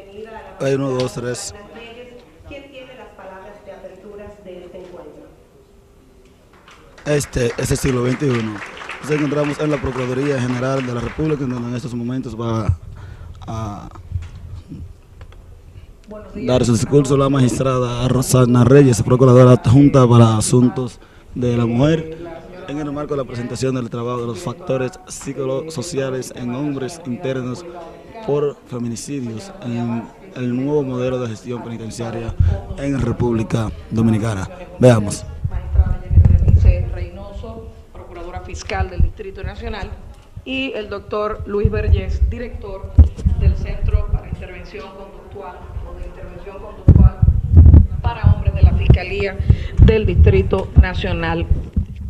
bienvenida a la Hay uno, magistrada dos, tres. Ana Reyes, quien tiene las palabras de aperturas de este encuentro. Este es el siglo XXI. Nos encontramos en la Procuraduría General de la República, en donde en estos momentos va a dar su discurso la magistrada Rosana Reyes, procuradora adjunta para asuntos de la mujer, en el marco de la presentación del trabajo de los factores psicosociales en hombres internos por feminicidios en el nuevo modelo de gestión penitenciaria en República Dominicana. Veamos. Magistrada Jennifer Reynoso, procuradora fiscal del Distrito Nacional, y el doctor Luis Vergés, director del Centro para Intervención Conductual o de Intervención Conductual para Hombres de la Fiscalía del Distrito Nacional.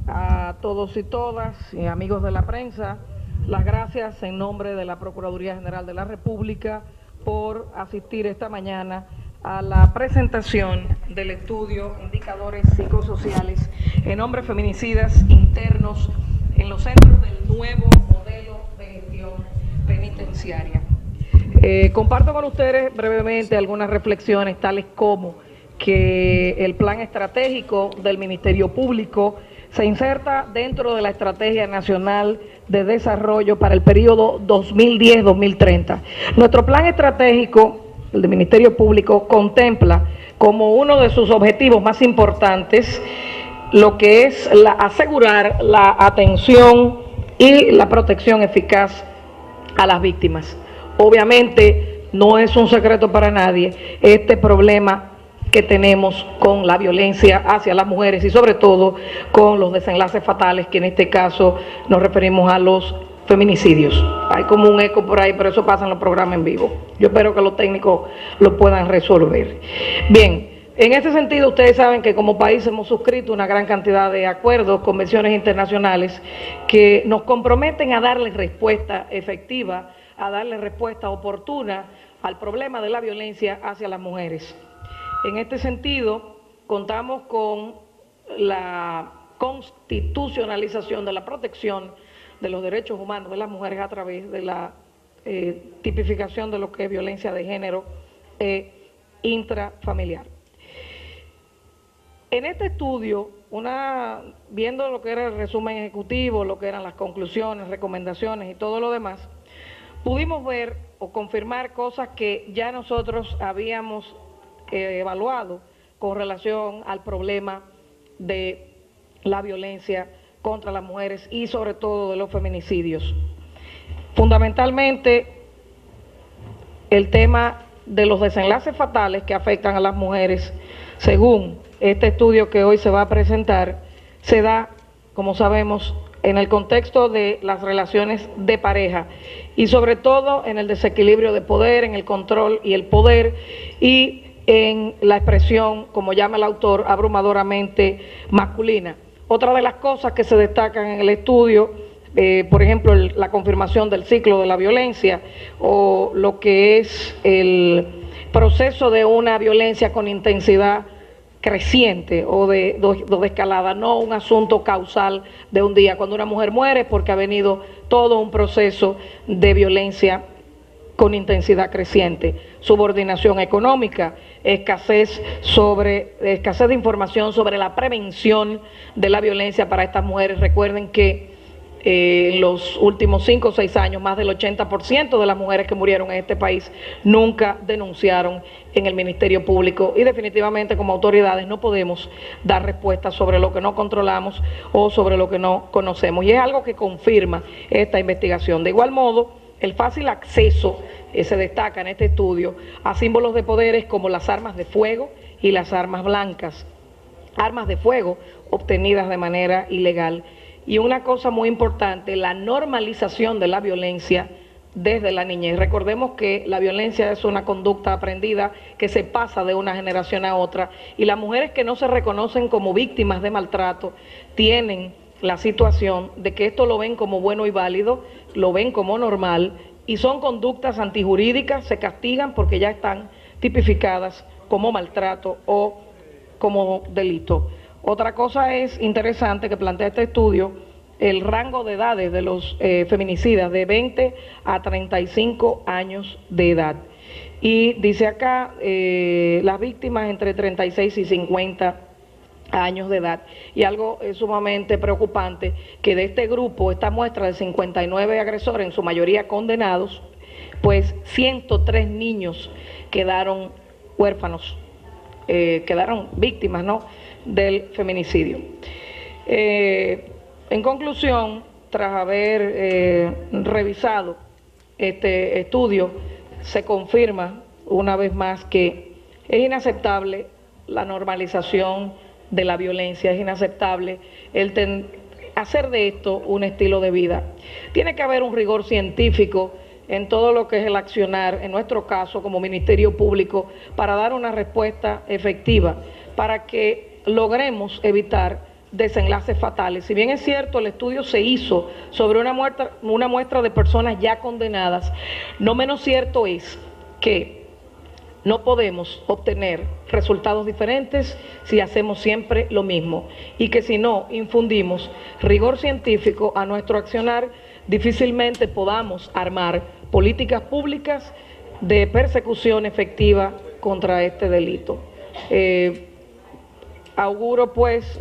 A todos y todas, y amigos de la prensa, las gracias en nombre de la Procuraduría General de la República por asistir esta mañana a la presentación del estudio Indicadores Psicosociales en hombres feminicidas internos en los centros del nuevo modelo de gestión penitenciaria. Comparto con ustedes brevemente algunas reflexiones, tales como que el plan estratégico del Ministerio Público se inserta dentro de la Estrategia Nacional de Desarrollo para el periodo 2010-2030. Nuestro plan estratégico, el del Ministerio Público, contempla como uno de sus objetivos más importantes lo que es asegurar la atención y la protección eficaz a las víctimas. Obviamente, no es un secreto para nadie este problema que tenemos con la violencia hacia las mujeres y sobre todo con los desenlaces fatales, que en este caso nos referimos a los feminicidios. Hay como un eco por ahí, pero eso pasa en los programas en vivo. Yo espero que los técnicos lo puedan resolver. Bien, en este sentido ustedes saben que como país hemos suscrito una gran cantidad de acuerdos, convenciones internacionales que nos comprometen a darle respuesta efectiva, a darle respuesta oportuna al problema de la violencia hacia las mujeres. En este sentido, contamos con la constitucionalización de la protección de los derechos humanos de las mujeres a través de la tipificación de lo que es violencia de género intrafamiliar. En este estudio, viendo lo que era el resumen ejecutivo, lo que eran las conclusiones, recomendaciones y todo lo demás, pudimos ver o confirmar cosas que ya nosotros habíamos evaluado con relación al problema de la violencia contra las mujeres y sobre todo de los feminicidios. Fundamentalmente, el tema de los desenlaces fatales que afectan a las mujeres, según este estudio que hoy se va a presentar, se da, como sabemos, en el contexto de las relaciones de pareja y sobre todo en el desequilibrio de poder, en el control y el poder y en la expresión, como llama el autor, abrumadoramente masculina. Otra de las cosas que se destacan en el estudio, por ejemplo, la confirmación del ciclo de la violencia o lo que es el proceso de una violencia con intensidad creciente o de escalada, no un asunto causal de un día. Cuando una mujer muere es porque ha venido todo un proceso de violencia con intensidad creciente, subordinación económica, escasez de información sobre la prevención de la violencia para estas mujeres. Recuerden que en los últimos 5 o 6 años, más del 80% de las mujeres que murieron en este país nunca denunciaron en el Ministerio Público y definitivamente como autoridades no podemos dar respuestas sobre lo que no controlamos o sobre lo que no conocemos. Y es algo que confirma esta investigación. De igual modo, el fácil acceso se destaca en este estudio a símbolos de poderes como las armas de fuego y las armas blancas, armas de fuego obtenidas de manera ilegal. Y una cosa muy importante, la normalización de la violencia desde la niñez. Recordemos que la violencia es una conducta aprendida que se pasa de una generación a otra y las mujeres que no se reconocen como víctimas de maltrato tienen la situación de que esto lo ven como bueno y válido, lo ven como normal y son conductas antijurídicas, se castigan porque ya están tipificadas como maltrato o como delito. Otra cosa es interesante que plantea este estudio, el rango de edades de los feminicidas de 20 a 35 años de edad. Y dice acá, las víctimas entre 36 y 50 años de edad. Y algo sumamente preocupante, que de este grupo, esta muestra de 59 agresores, en su mayoría condenados, pues 103 niños quedaron huérfanos, quedaron víctimas, ¿no?, del feminicidio. En conclusión, tras haber revisado este estudio, se confirma una vez más que es inaceptable la normalización de la violencia, es inaceptable el hacer de esto un estilo de vida. Tiene que haber un rigor científico en todo lo que es el accionar, en nuestro caso como Ministerio Público, para dar una respuesta efectiva, para que logremos evitar desenlaces fatales. Si bien es cierto, el estudio se hizo sobre una muestra de personas ya condenadas, no menos cierto es que no podemos obtener resultados diferentes si hacemos siempre lo mismo, y que si no infundimos rigor científico a nuestro accionar, difícilmente podamos armar políticas públicas de persecución efectiva contra este delito. Auguro pues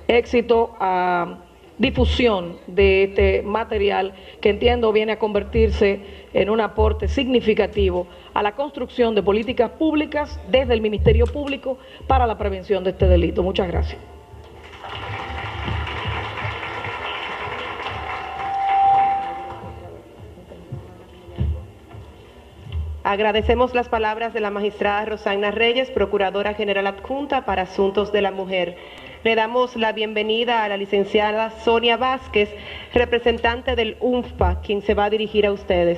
éxito a difusión de este material, que entiendo viene a convertirse en un aporte significativo a la construcción de políticas públicas desde el Ministerio Público para la prevención de este delito. Muchas gracias. Agradecemos las palabras de la magistrada Rosagna Reyes, Procuradora General Adjunta para Asuntos de la Mujer. Le damos la bienvenida a la licenciada Sonia Vázquez, representante del UNFPA, quien se va a dirigir a ustedes.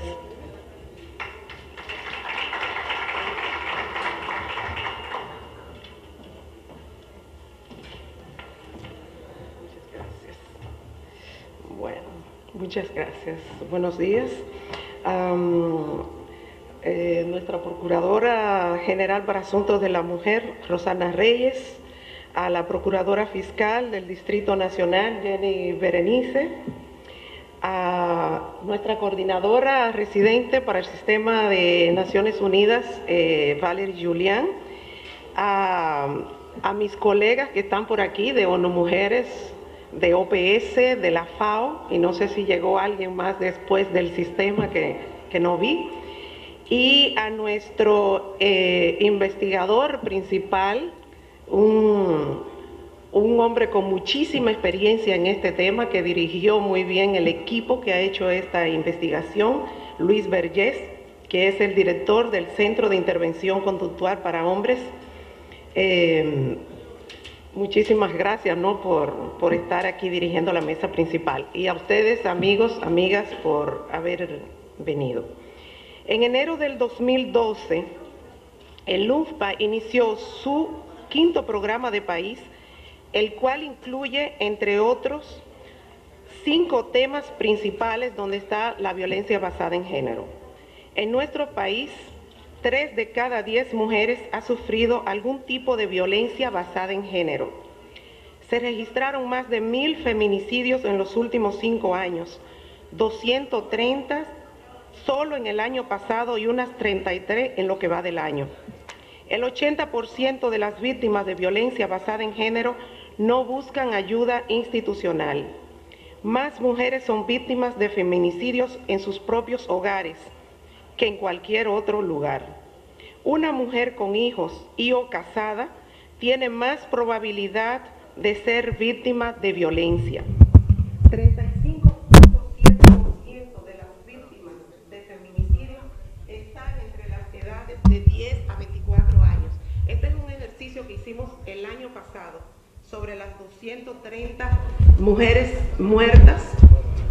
Bueno, muchas gracias. Buenos días. Nuestra Procuradora General para Asuntos de la Mujer, Rosagna Reyes, a la Procuradora Fiscal del Distrito Nacional, Jenny Berenice, a nuestra Coordinadora Residente para el Sistema de Naciones Unidas, Valerie Julián, a mis colegas que están por aquí de ONU Mujeres, de OPS, de la FAO, y no sé si llegó alguien más después del sistema que no vi, y a nuestro investigador principal, un hombre con muchísima experiencia en este tema, que dirigió muy bien el equipo que ha hecho esta investigación, Luis Vergés, que es el director del Centro de Intervención Conductual para Hombres. Muchísimas gracias, ¿no?, por estar aquí dirigiendo la mesa principal. Y a ustedes, amigos, amigas, por haber venido. En enero del 2012, el UNFPA inició su 5º programa de país, el cual incluye, entre otros, 5 temas principales donde está la violencia basada en género. En nuestro país, 3 de cada 10 mujeres ha sufrido algún tipo de violencia basada en género. Se registraron más de 1000 feminicidios en los últimos 5 años, 230 solo en el año pasado y unas 33 en lo que va del año. El 80% de las víctimas de violencia basada en género no buscan ayuda institucional. Más mujeres son víctimas de feminicidios en sus propios hogares que en cualquier otro lugar. Una mujer con hijos y o casada tiene más probabilidad de ser víctima de violencia. 35.7% de las víctimas de feminicidio están entre las edades de 10 a 24 años. Este es un ejercicio que hicimos el año pasado sobre las 230 mujeres muertas,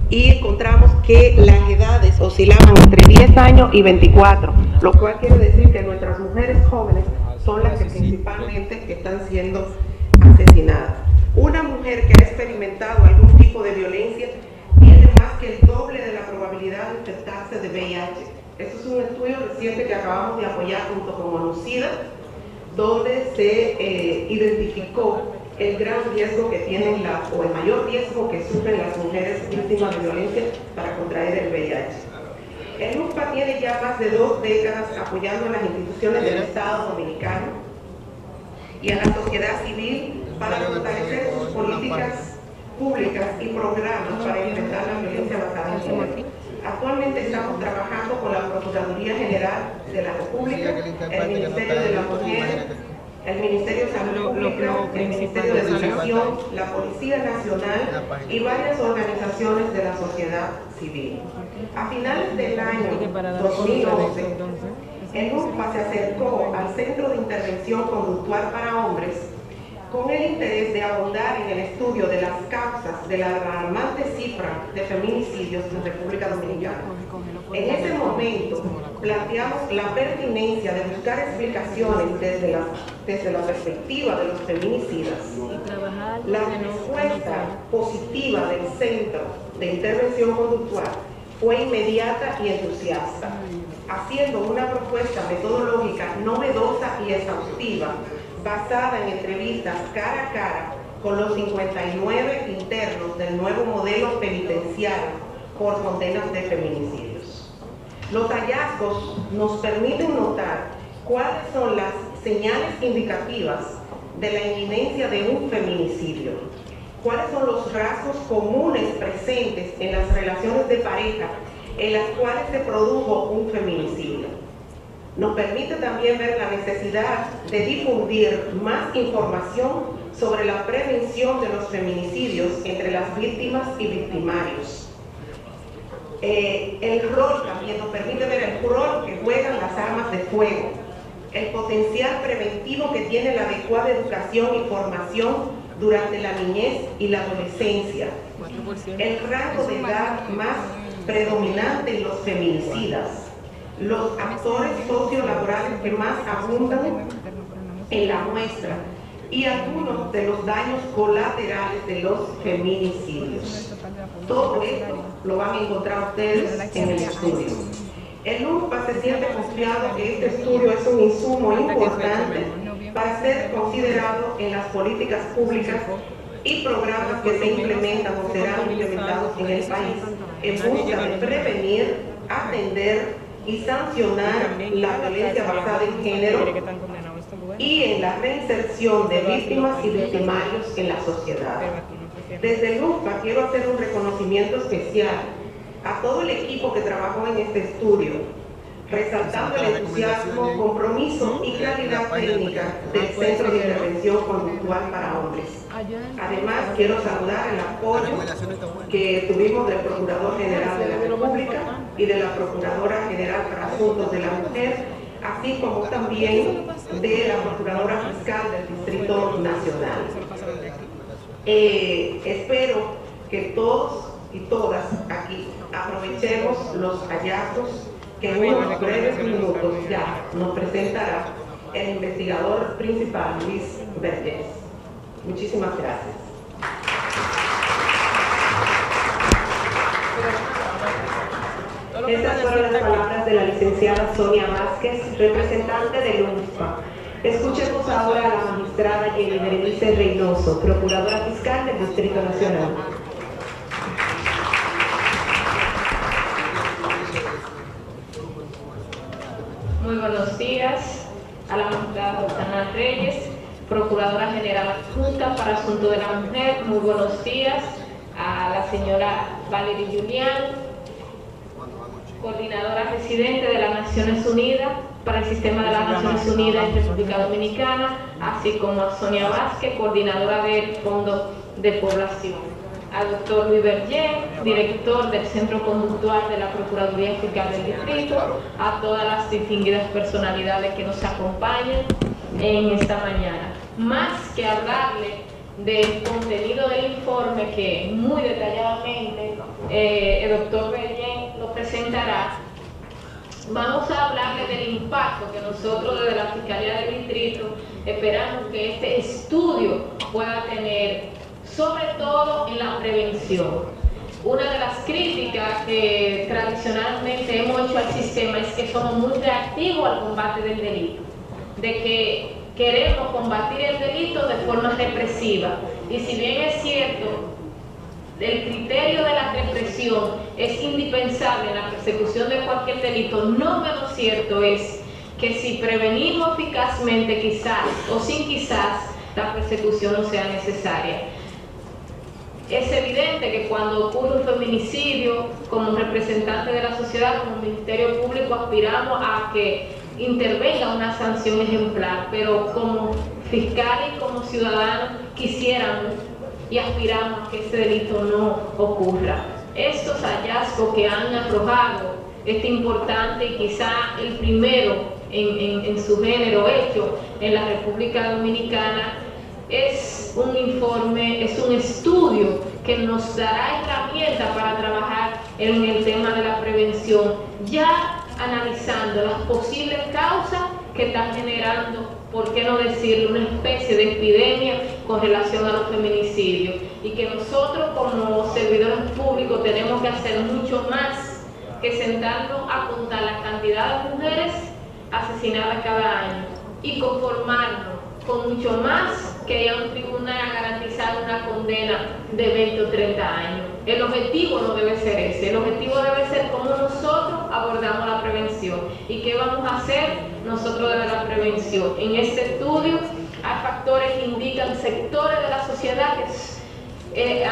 y encontramos que las edades oscilaban entre 10 años y 24, lo cual quiere decir que nuestras mujeres jóvenes son las que principalmente están siendo asesinadas. Una mujer que ha experimentado algún tipo de violencia tiene más que el doble de la probabilidad de infectarse de VIH. Esto es un estudio reciente que acabamos de apoyar junto con ONUCIDA, donde se identificó el gran riesgo que tienen o el mayor riesgo que sufren las mujeres víctimas de violencia para contraer el VIH. El UFPA tiene ya más de 2 décadas apoyando a las instituciones del Estado dominicano y a la sociedad civil para fortalecer sus políticas públicas y programas para enfrentar la violencia basada en género. Actualmente estamos trabajando con la Procuraduría General de la República, el Ministerio de la Mujer, el Ministerio de Salud Pública, el Ministerio de Educación, la Policía Nacional y varias organizaciones de la sociedad civil. A finales del año 2011, el UFPA se acercó al Centro de Intervención Conductual para Hombres con el interés de ahondar en el estudio de las causas de la alarmante cifra de feminicidios en República Dominicana. En ese momento planteamos la pertinencia de buscar explicaciones desde la perspectiva de los feminicidas. La respuesta positiva del Centro de Intervención Conductual fue inmediata y entusiasta, haciendo una propuesta metodológica novedosa y exhaustiva basada en entrevistas cara a cara con los 59 internos del nuevo modelo penitenciario por condenas de feminicidios. Los hallazgos nos permiten notar cuáles son las señales indicativas de la inminencia de un feminicidio, cuáles son los rasgos comunes presentes en las relaciones de pareja en las cuales se produjo un feminicidio. Nos permite también ver la necesidad de difundir más información sobre la prevención de los feminicidios entre las víctimas y victimarios. El rol también nos permite ver el rol que juegan las armas de fuego, el potencial preventivo que tiene la adecuada educación y formación durante la niñez y la adolescencia, el rango de edad más predominante en los feminicidas, los actores sociolaborales que más abundan en la muestra y algunos de los daños colaterales de los feminicidios. Todo esto lo van a encontrar ustedes en el estudio. El UFPA se siente confiado que este estudio es un insumo importante para ser considerado en las políticas públicas y programas que se implementan o serán implementados en el país en busca de prevenir, atender y sancionar la violencia basada en género y en la reinserción de víctimas y victimarios en la sociedad. Desde el UFPA quiero hacer un reconocimiento especial a todo el equipo que trabajó en este estudio, resaltando el entusiasmo, compromiso y claridad técnica del Centro de Intervención Conductual para Hombres. Además, quiero saludar el apoyo que tuvimos del Procurador General de la República y de la Procuradora General para Asuntos de la Mujer, así como también de la Procuradora Fiscal del Distrito Nacional. Espero que todos y todas aquí aprovechemos los hallazgos que en unos breves minutos ya nos presentará el investigador principal Luis Vergés. Muchísimas gracias. Estas fueron las palabras de la licenciada Sonia Vázquez, representante del UFPA. Escuchemos ahora a la magistrada Jenny Berenice Reynoso, Procuradora Fiscal del Distrito Nacional. Muy buenos días a la magistrada Rosana Reyes, Procuradora General Adjunta para Asuntos de la Mujer. Muy buenos días a la señora Valerie Julián, Coordinadora Residente de las Naciones Unidas para el Sistema de las Naciones Unidas en República Dominicana, así como a Sonia Vázquez, Coordinadora del Fondo de Población. Al doctor Luis Vergés, director del Centro Conductual de la Procuraduría Fiscal del Distrito, a todas las distinguidas personalidades que nos acompañan en esta mañana. Más que hablarle del contenido del informe que muy detalladamente el doctor Vergés lo presentará, vamos a hablarle del impacto que nosotros desde la Fiscalía del Distrito esperamos que este estudio pueda tener, sobre todo en la prevención. Una de las críticas que tradicionalmente hemos hecho al sistema es que somos muy reactivos al combate del delito, de que queremos combatir el delito de forma represiva. Y si bien es cierto el criterio de la represión es indispensable en la persecución de cualquier delito, no menos cierto es que si prevenimos eficazmente quizás o sin quizás, la persecución no sea necesaria. Es evidente que cuando ocurre un feminicidio, como representante de la sociedad, como Ministerio Público, aspiramos a que intervenga una sanción ejemplar, pero como fiscales y como ciudadanos quisiéramos y aspiramos a que ese delito no ocurra. Estos hallazgos que han arrojado este importante y quizá el primero en su género hecho en la República Dominicana, es un informe, es un estudio que nos dará herramientas para trabajar en el tema de la prevención, ya analizando las posibles causas que están generando, por qué no decirlo, una especie de epidemia con relación a los feminicidios, y que nosotros como servidores públicos tenemos que hacer mucho más que sentarnos a contar la cantidad de mujeres asesinadas cada año y conformarnos con mucho más que haya un tribunal a garantizar una condena de 20 o 30 años. El objetivo no debe ser ese, el objetivo debe ser cómo nosotros abordamos la prevención y qué vamos a hacer nosotros de la prevención. En este estudio hay factores que indican sectores de la sociedad que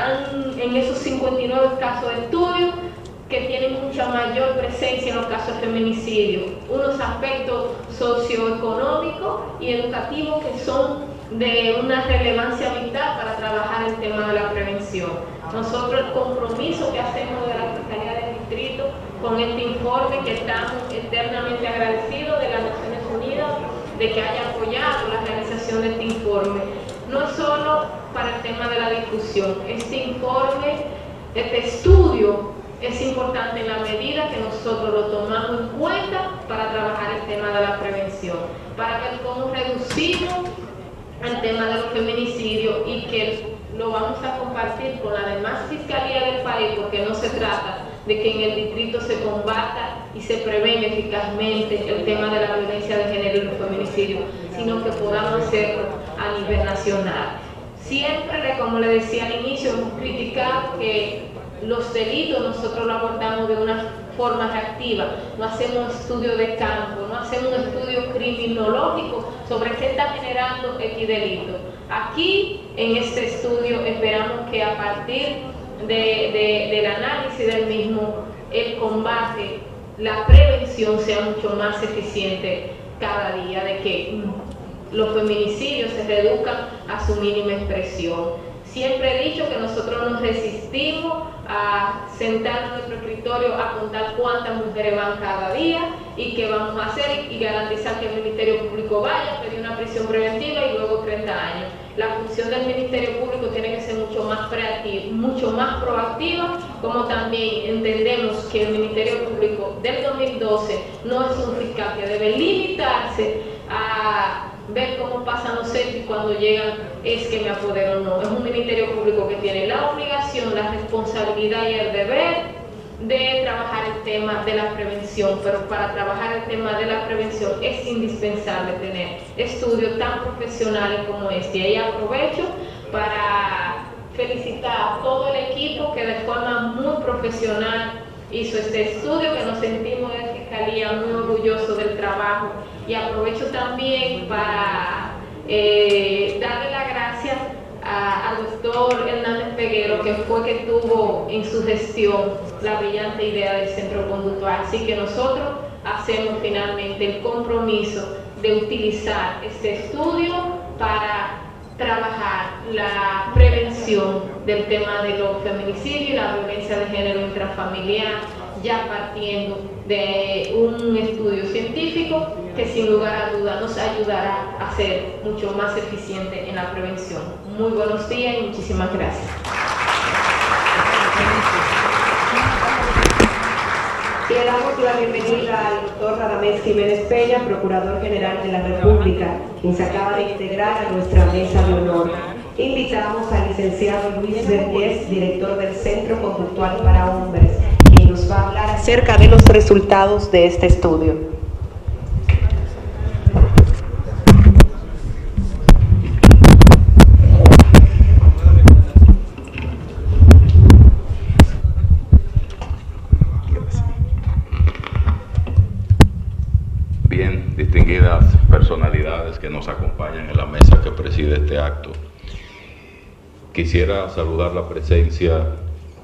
en esos 59 casos de estudio que tienen mucha mayor presencia en los casos de feminicidio, unos aspectos socioeconómicos y educativos que son de una relevancia vital para trabajar el tema de la prevención. Nosotros el compromiso que hacemos de la Fiscalía del Distrito con este informe, que estamos eternamente agradecidos de las Naciones Unidas de que haya apoyado la realización de este informe, no es solo para el tema de la difusión. Este informe, este estudio es importante en la medida que nosotros lo tomamos en cuenta para trabajar el tema de la prevención, para ver cómo reducimos el tema de los feminicidios y que lo vamos a compartir con la demás fiscalía del país, porque no se trata de que en el distrito se combata y se prevenga eficazmente el tema de la violencia de género y los feminicidios, sino que podamos hacerlo a nivel nacional. Siempre, como le decía al inicio, hemos criticado que los delitos nosotros lo abordamos de una forma reactiva, no hacemos estudio de campo, no hacemos un estudio criminológico sobre qué está generando X delito. Aquí, en este estudio, esperamos que a partir del análisis del mismo, el combate, la prevención sea mucho más eficiente cada día, de que los feminicidios se reduzcan a su mínima expresión. Siempre he dicho que nosotros nos resistimos a sentar en nuestro escritorio a contar cuántas mujeres van cada día y qué vamos a hacer y garantizar que el Ministerio Público vaya, pedir una prisión preventiva y luego 30 años. La función del Ministerio Público tiene que ser mucho más proactiva, como también entendemos que el Ministerio Público del 2012 no es un fiscal que debe limitarse a ver cómo pasan los hechos y cuando llegan es que me apodero o no. Es un Ministerio Público que tiene la obligación, la responsabilidad y el deber de trabajar el tema de la prevención, pero para trabajar el tema de la prevención es indispensable tener estudios tan profesionales como este. Y ahí aprovecho para felicitar a todo el equipo que de forma muy profesional hizo este estudio, que nos sentimos de Fiscalía muy orgullosos del trabajo, y aprovecho también para darle las gracias al doctor Hernández Peguero, que fue que tuvo en su gestión la brillante idea del centro conductual. Así que nosotros hacemos finalmente el compromiso de utilizar este estudio para trabajar la prevención del tema de los feminicidios y la violencia de género intrafamiliar, ya partiendo de un estudio científico que sin lugar a dudas nos ayudará a ser mucho más eficiente en la prevención. Muy buenos días y muchísimas gracias. Le damos la bienvenida al doctor Radamés Jiménez Peña, Procurador General de la República, quien se acaba de integrar a nuestra mesa de honor. Invitamos al licenciado Luis Vergés, director del Centro Conductual para Hombres, quien nos va a hablar acerca de los resultados de este estudio. personalidades que nos acompañan en la mesa que preside este acto. Quisiera saludar la presencia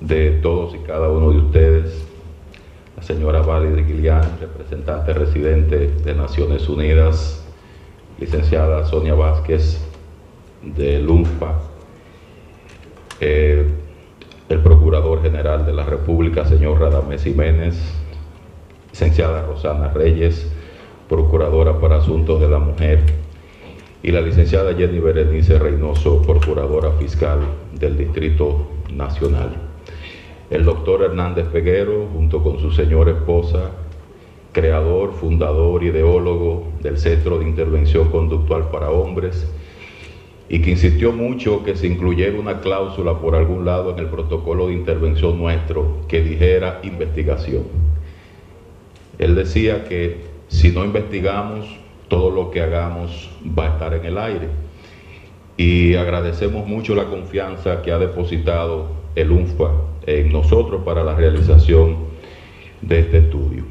de todos y cada uno de ustedes, la señora Valerie Guilián, representante residente de Naciones Unidas, licenciada Sonia Vázquez del UNFPA, el Procurador General de la República, señor Radamés Jiménez, licenciada Rosana Reyes, Procuradora para Asuntos de la Mujer, y la licenciada Jenny Berenice Reynoso, Procuradora Fiscal del Distrito Nacional. El doctor Hernández Peguero, junto con su señora esposa, creador, fundador, ideólogo del Centro de Intervención Conductual para Hombres, y que insistió mucho que se incluyera una cláusula por algún lado en el protocolo de intervención nuestro que dijera investigación. Él decía que si no investigamos, todo lo que hagamos va a estar en el aire. Y agradecemos mucho la confianza que ha depositado el UNFPA en nosotros para la realización de este estudio.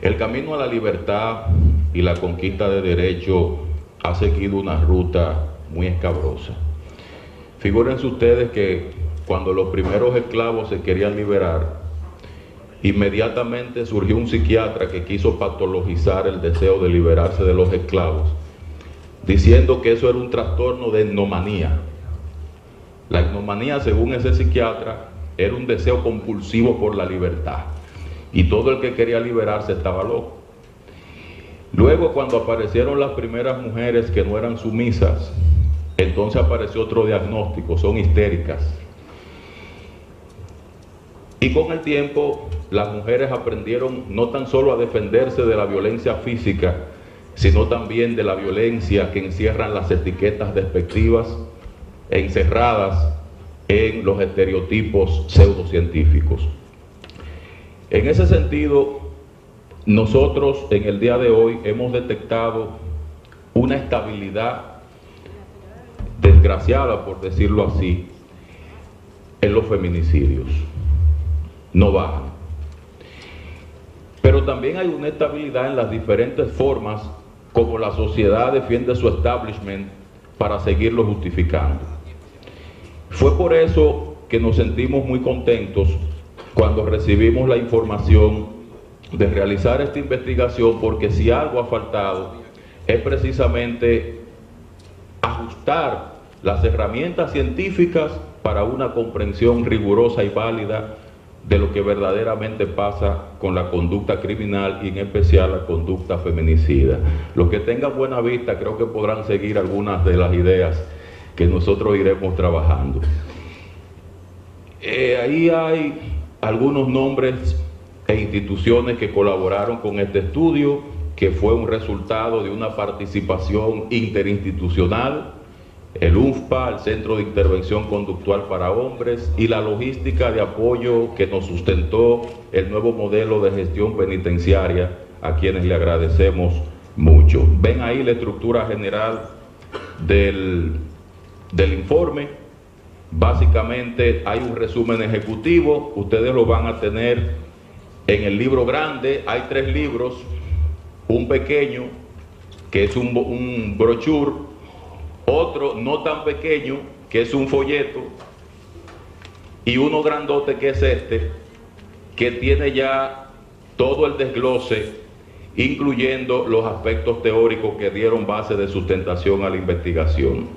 El camino a la libertad y la conquista de derechos ha seguido una ruta muy escabrosa. Figúrense ustedes que cuando los primeros esclavos se querían liberar, inmediatamente surgió un psiquiatra que quiso patologizar el deseo de liberarse de los esclavos, diciendo que eso era un trastorno de etnomanía. La etnomanía, según ese psiquiatra, era un deseo compulsivo por la libertad, y todo el que quería liberarse estaba loco. Luego, cuando aparecieron las primeras mujeres que no eran sumisas, entonces apareció otro diagnóstico: son histéricas. Y con el tiempo, las mujeres aprendieron no tan solo a defenderse de la violencia física, sino también de la violencia que encierran las etiquetas despectivas encerradas en los estereotipos pseudocientíficos. En ese sentido, nosotros en el día de hoy hemos detectado una estabilidad desgraciada, por decirlo así, en los feminicidios. No bajan. Pero también hay una estabilidad en las diferentes formas como la sociedad defiende su establishment para seguirlo justificando. Fue por eso que nos sentimos muy contentos cuando recibimos la información de realizar esta investigación, porque si algo ha faltado es precisamente ajustar las herramientas científicas para una comprensión rigurosa y válida de lo que verdaderamente pasa con la conducta criminal y en especial la conducta feminicida. Los que tengan buena vista creo que podrán seguir algunas de las ideas que nosotros iremos trabajando. Ahí hay algunos nombres e instituciones que colaboraron con este estudio, que fue un resultado de una participación interinstitucional, el UNFPA, el Centro de Intervención Conductual para Hombres, y la logística de apoyo que nos sustentó el nuevo modelo de gestión penitenciaria, a quienes le agradecemos mucho. Ven ahí la estructura general del informe. Básicamente hay un resumen ejecutivo, ustedes lo van a tener en el libro grande. Hay 3 libros, un pequeño que es un brochure, otro no tan pequeño que es un folleto, y uno grandote que es este, que tiene ya todo el desglose, incluyendo los aspectos teóricos que dieron base de sustentación a la investigación.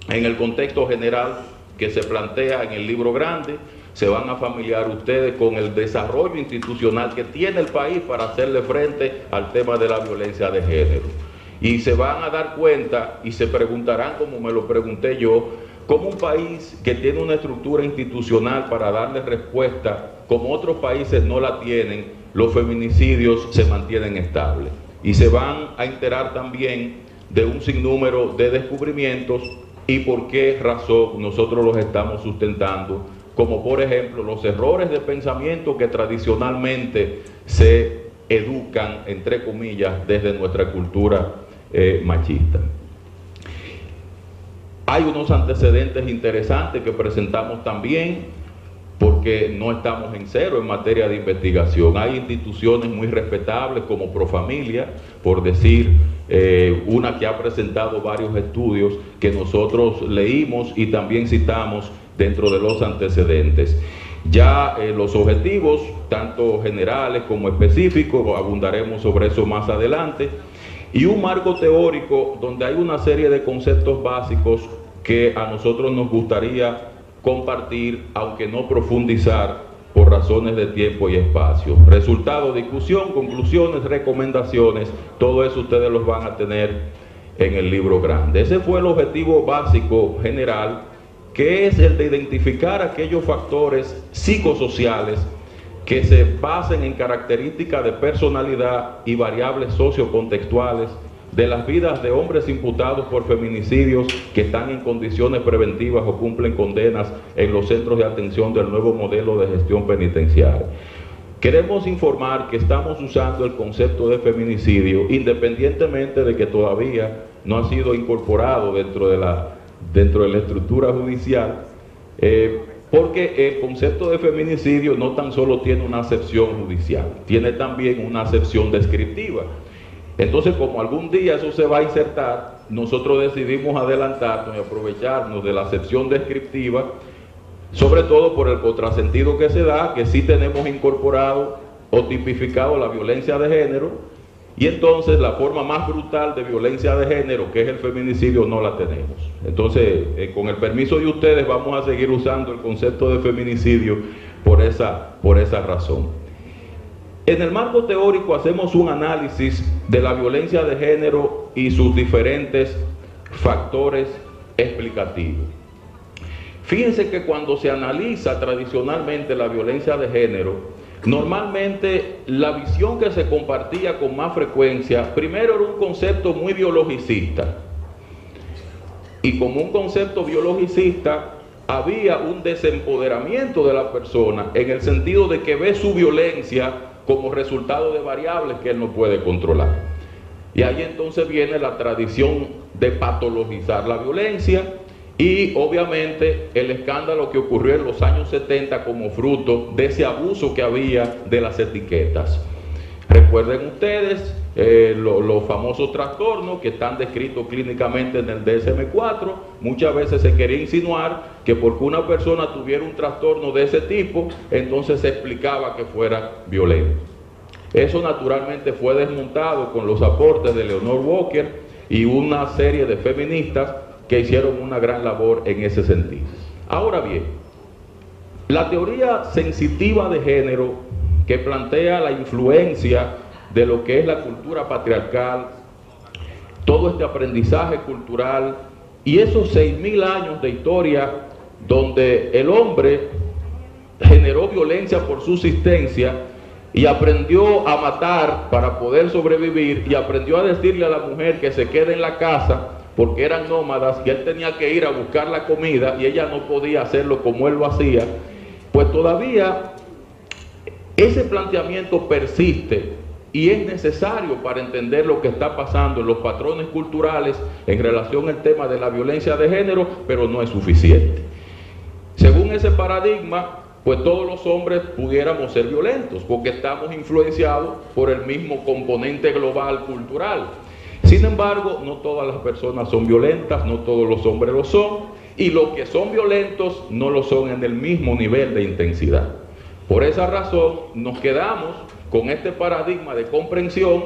En el contexto general que se plantea en el libro grande, se van a familiar ustedes con el desarrollo institucional que tiene el país para hacerle frente al tema de la violencia de género. Y se van a dar cuenta y se preguntarán, como me lo pregunté yo, cómo un país que tiene una estructura institucional para darle respuesta, como otros países no la tienen, los feminicidios se mantienen estables. Y se van a enterar también de un sinnúmero de descubrimientos y por qué razón nosotros los estamos sustentando, como por ejemplo los errores de pensamiento que tradicionalmente se educan, entre comillas, desde nuestra cultura machista. Hay unos antecedentes interesantes que presentamos también. porque no estamos en cero en materia de investigación. Hay instituciones muy respetables como Profamilia, por decir una que ha presentado varios estudios que nosotros leímos y también citamos dentro de los antecedentes. Ya los objetivos, tanto generales como específicos, abundaremos sobre eso más adelante, y un marco teórico donde hay una serie de conceptos básicos que a nosotros nos gustaría compartir, aunque no profundizar por razones de tiempo y espacio. Resultado, discusión, conclusiones, recomendaciones, todo eso ustedes los van a tener en el libro grande. Ese fue el objetivo básico general, que es el de identificar aquellos factores psicosociales que se basen en características de personalidad y variables sociocontextuales de las vidas de hombres imputados por feminicidios que están en condiciones preventivas o cumplen condenas en los centros de atención del nuevo modelo de gestión penitenciaria. Queremos informar que estamos usando el concepto de feminicidio independientemente de que todavía no ha sido incorporado dentro de la estructura judicial, porque el concepto de feminicidio no tan solo tiene una acepción judicial, tiene también una acepción descriptiva. Entonces, como algún día eso se va a insertar, nosotros decidimos adelantarnos y aprovecharnos de la acepción descriptiva, sobre todo por el contrasentido que se da, que sí tenemos incorporado o tipificado la violencia de género, y entonces la forma más brutal de violencia de género, que es el feminicidio, no la tenemos. Entonces, con el permiso de ustedes, vamos a seguir usando el concepto de feminicidio por esa razón. En el marco teórico hacemos un análisis de la violencia de género y sus diferentes factores explicativos. Fíjense que cuando se analiza tradicionalmente la violencia de género, normalmente la visión que se compartía con más frecuencia, primero era un concepto muy biologicista. Y como un concepto biologicista, había un desempoderamiento de la persona en el sentido de que ve su violencia como resultado de variables que él no puede controlar. Y ahí entonces viene la tradición de patologizar la violencia y obviamente el escándalo que ocurrió en los años 70 como fruto de ese abuso que había de las etiquetas. Recuerden ustedes los famosos trastornos que están descritos clínicamente en el DSM-4. Muchas veces se quería insinuar que porque una persona tuviera un trastorno de ese tipo, entonces se explicaba que fuera violento. Eso naturalmente fue desmontado con los aportes de Leonor Walker y una serie de feministas que hicieron una gran labor en ese sentido. Ahora bien, la teoría sensitiva de género, que plantea la influencia de lo que es la cultura patriarcal, todo este aprendizaje cultural y esos 6.000 años de historia donde el hombre generó violencia por subsistencia y aprendió a matar para poder sobrevivir y aprendió a decirle a la mujer que se quede en la casa porque eran nómadas y él tenía que ir a buscar la comida y ella no podía hacerlo como él lo hacía, pues todavía ese planteamiento persiste y es necesario para entender lo que está pasando en los patrones culturales en relación al tema de la violencia de género, pero no es suficiente. Según ese paradigma, pues todos los hombres pudiéramos ser violentos, porque estamos influenciados por el mismo componente global cultural. Sin embargo, no todas las personas son violentas, no todos los hombres lo son, y los que son violentos no lo son en el mismo nivel de intensidad. Por esa razón nos quedamos con este paradigma de comprensión,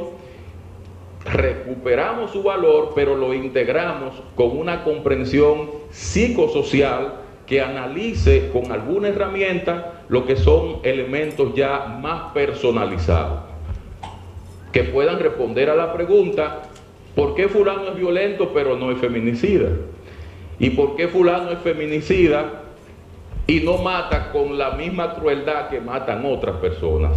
recuperamos su valor, pero lo integramos con una comprensión psicosocial que analice con alguna herramienta lo que son elementos ya más personalizados, que puedan responder a la pregunta: ¿por qué fulano es violento pero no es feminicida? ¿Y por qué fulano es feminicida y no mata con la misma crueldad que matan otras personas?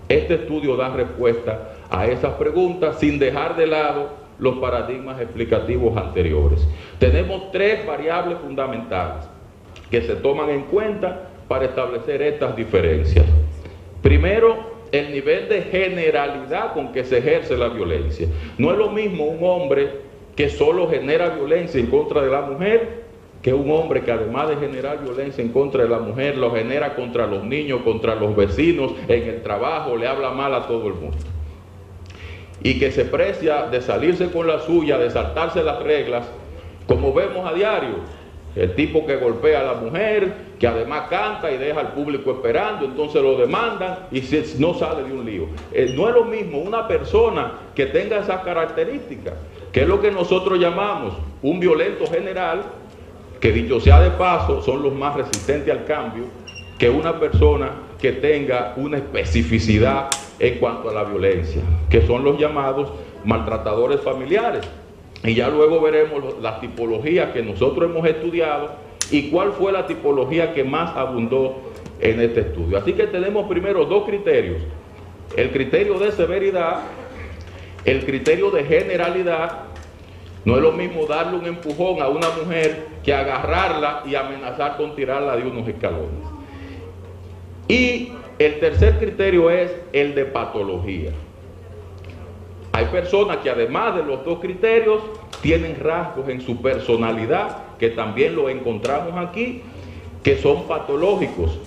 Este estudio da respuesta a esas preguntas sin dejar de lado los paradigmas explicativos anteriores. Tenemos 3 variables fundamentales que se toman en cuenta para establecer estas diferencias. Primero, el nivel de generalidad con que se ejerce la violencia. No es lo mismo un hombre que solo genera violencia en contra de la mujer que un hombre que además de generar violencia en contra de la mujer, lo genera contra los niños, contra los vecinos, en el trabajo, le habla mal a todo el mundo. Y que se precia de salirse con la suya, de saltarse las reglas, como vemos a diario. El tipo que golpea a la mujer, que además canta y deja al público esperando, entonces lo demandan y no sale de un lío. No es lo mismo una persona que tenga esas características, que es lo que nosotros llamamos un violento general, que dicho sea de paso, son los más resistentes al cambio, que una persona que tenga una especificidad en cuanto a la violencia, que son los llamados maltratadores familiares. Y ya luego veremos las tipologías que nosotros hemos estudiado y cuál fue la tipología que más abundó en este estudio. Así que tenemos primero dos criterios: el criterio de severidad, el criterio de generalidad. No es lo mismo darle un empujón a una mujer que agarrarla y amenazar con tirarla de unos escalones. Y el tercer criterio es el de patología. Hay personas que además de los dos criterios tienen rasgos en su personalidad, que también lo encontramos aquí, que son patológicos.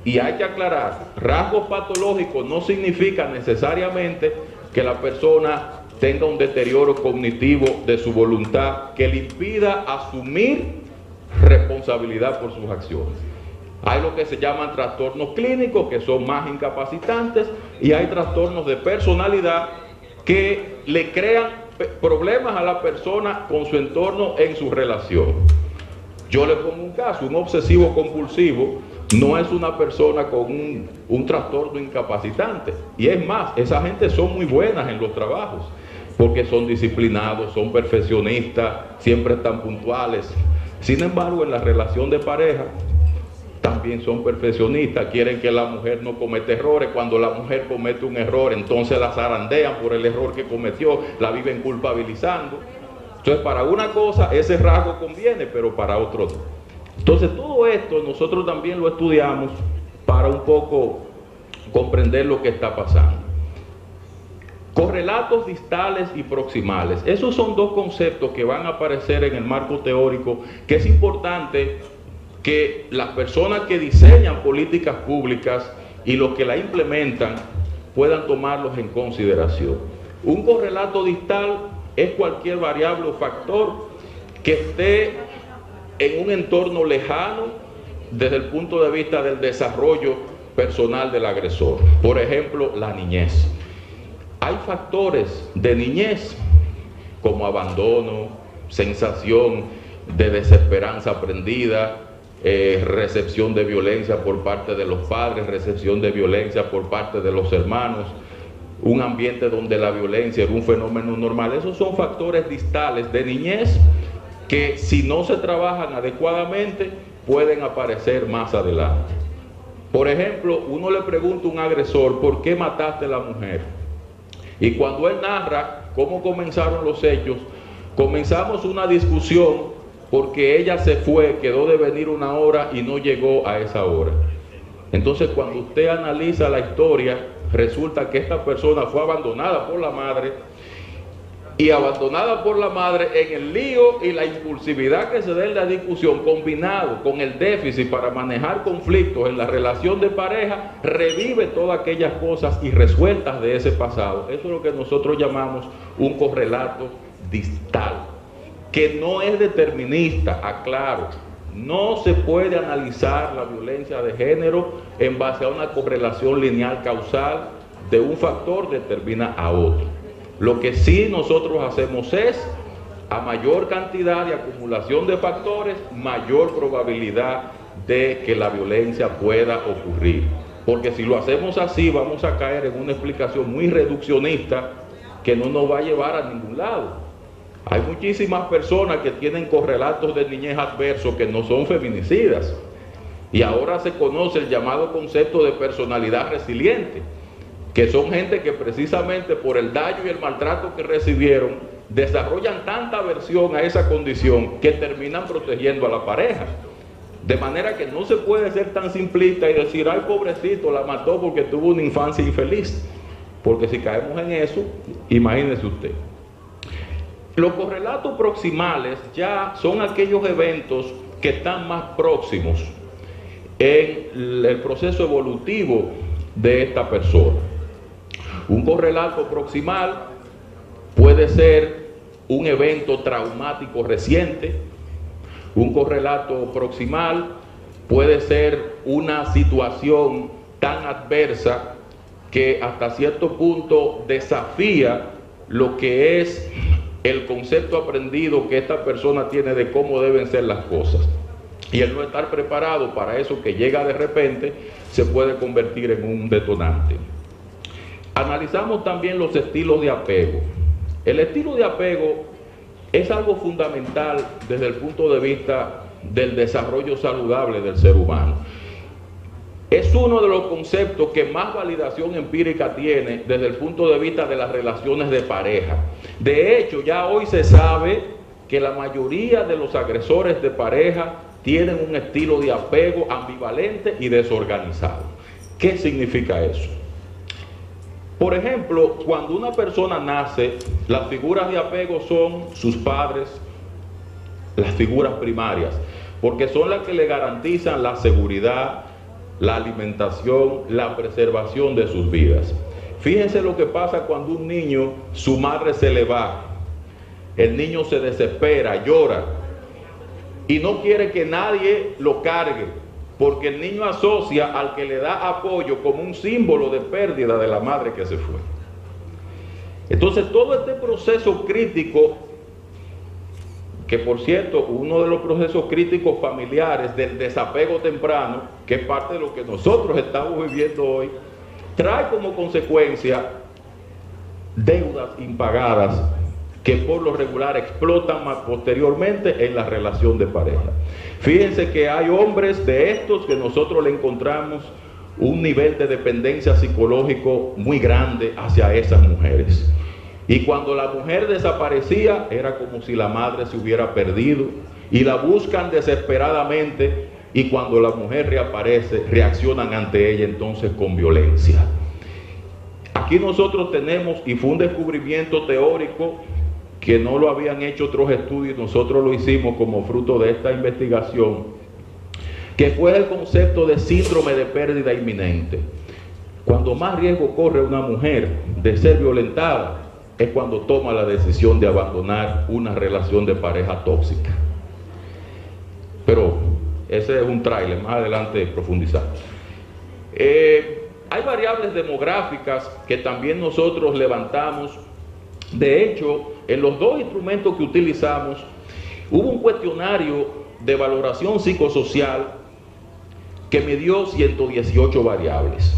Y hay que aclarar, rasgos patológicos no significa necesariamente que la persona tenga un deterioro cognitivo de su voluntad que le impida asumir responsabilidad por sus acciones. Hay lo que se llaman trastornos clínicos, que son más incapacitantes, y hay trastornos de personalidad que le crean problemas a la persona con su entorno en su relación. Yo le pongo un caso: un obsesivo compulsivo no es una persona con un trastorno incapacitante, y es más, esa gente son muy buenas en los trabajos, porque son disciplinados, son perfeccionistas, siempre están puntuales. Sin embargo, en la relación de pareja también son perfeccionistas, quieren que la mujer no cometa errores. Cuando la mujer comete un error, entonces la zarandean por el error que cometió, la viven culpabilizando. Entonces, para una cosa ese rasgo conviene, pero para otro no. Entonces, todo esto nosotros también lo estudiamos para un poco comprender lo que está pasando. Correlatos distales y proximales. Esos son dos conceptos que van a aparecer en el marco teórico, que es importante que las personas que diseñan políticas públicas y los que la implementan puedan tomarlos en consideración. Un correlato distal es cualquier variable o factor que esté en un entorno lejano desde el punto de vista del desarrollo personal del agresor. Por ejemplo, la niñez. Hay factores de niñez como abandono, sensación de desesperanza aprendida, recepción de violencia por parte de los padres, recepción de violencia por parte de los hermanos, un ambiente donde la violencia era un fenómeno normal. Esos son factores distales de niñez que, si no se trabajan adecuadamente, pueden aparecer más adelante. Por ejemplo, uno le pregunta a un agresor: ¿por qué mataste a la mujer? Y cuando él narra cómo comenzaron los hechos, comenzamos una discusión porque ella se fue, quedó de venir una hora y no llegó a esa hora. Entonces, cuando usted analiza la historia, resulta que esta persona fue abandonada por la madre, y abandonada por la madre en el lío y la impulsividad que se da en la discusión, combinado con el déficit para manejar conflictos en la relación de pareja, revive todas aquellas cosas irresueltas de ese pasado. Eso es lo que nosotros llamamos un correlato distal, que no es determinista, aclaro. No se puede analizar la violencia de género en base a una correlación lineal causal de un factor determina a otro. Lo que sí nosotros hacemos es, a mayor cantidad de acumulación de factores, mayor probabilidad de que la violencia pueda ocurrir. Porque si lo hacemos así, vamos a caer en una explicación muy reduccionista que no nos va a llevar a ningún lado. Hay muchísimas personas que tienen correlatos de niñez adversos que no son feminicidas. Y ahora se conoce el llamado concepto de personalidad resiliente, que son gente que precisamente por el daño y el maltrato que recibieron, desarrollan tanta aversión a esa condición que terminan protegiendo a la pareja. De manera que no se puede ser tan simplista y decir: ay, pobrecito, la mató porque tuvo una infancia infeliz. Porque si caemos en eso, imagínese usted. Los correlatos proximales ya son aquellos eventos que están más próximos en el proceso evolutivo de esta persona. Un correlato proximal puede ser un evento traumático reciente. Un correlato proximal puede ser una situación tan adversa que hasta cierto punto desafía lo que es el concepto aprendido que esta persona tiene de cómo deben ser las cosas. Y el no estar preparado para eso que llega de repente se puede convertir en un detonante. Analizamos también los estilos de apego. El estilo de apego es algo fundamental desde el punto de vista del desarrollo saludable del ser humano. Es uno de los conceptos que más validación empírica tiene desde el punto de vista de las relaciones de pareja. De hecho, ya hoy se sabe que la mayoría de los agresores de pareja tienen un estilo de apego ambivalente y desorganizado. ¿Qué significa eso? Por ejemplo, cuando una persona nace, las figuras de apego son sus padres, las figuras primarias, porque son las que le garantizan la seguridad, la alimentación, la preservación de sus vidas. Fíjense lo que pasa cuando un niño, su madre se le va, el niño se desespera, llora y no quiere que nadie lo cargue, porque el niño asocia al que le da apoyo como un símbolo de pérdida de la madre que se fue. Entonces todo este proceso crítico, que por cierto, uno de los procesos críticos familiares del desapego temprano, que es parte de lo que nosotros estamos viviendo hoy, trae como consecuencia deudas impagadas que por lo regular explotan más posteriormente en la relación de pareja. Fíjense que hay hombres de estos que nosotros le encontramos un nivel de dependencia psicológico muy grande hacia esas mujeres. Y cuando la mujer desaparecía, era como si la madre se hubiera perdido, y la buscan desesperadamente, y cuando la mujer reaparece, reaccionan ante ella entonces con violencia. Aquí nosotros tenemos, y fue un descubrimiento teórico que no lo habían hecho otros estudios, nosotros lo hicimos como fruto de esta investigación, que fue el concepto de síndrome de pérdida inminente. Cuando más riesgo corre una mujer de ser violentada, es cuando toma la decisión de abandonar una relación de pareja tóxica. Pero ese es un tráiler, más adelante profundizamos. Hay variables demográficas que también nosotros levantamos. De hecho, en los dos instrumentos que utilizamos, hubo un cuestionario de valoración psicosocial que midió 118 variables.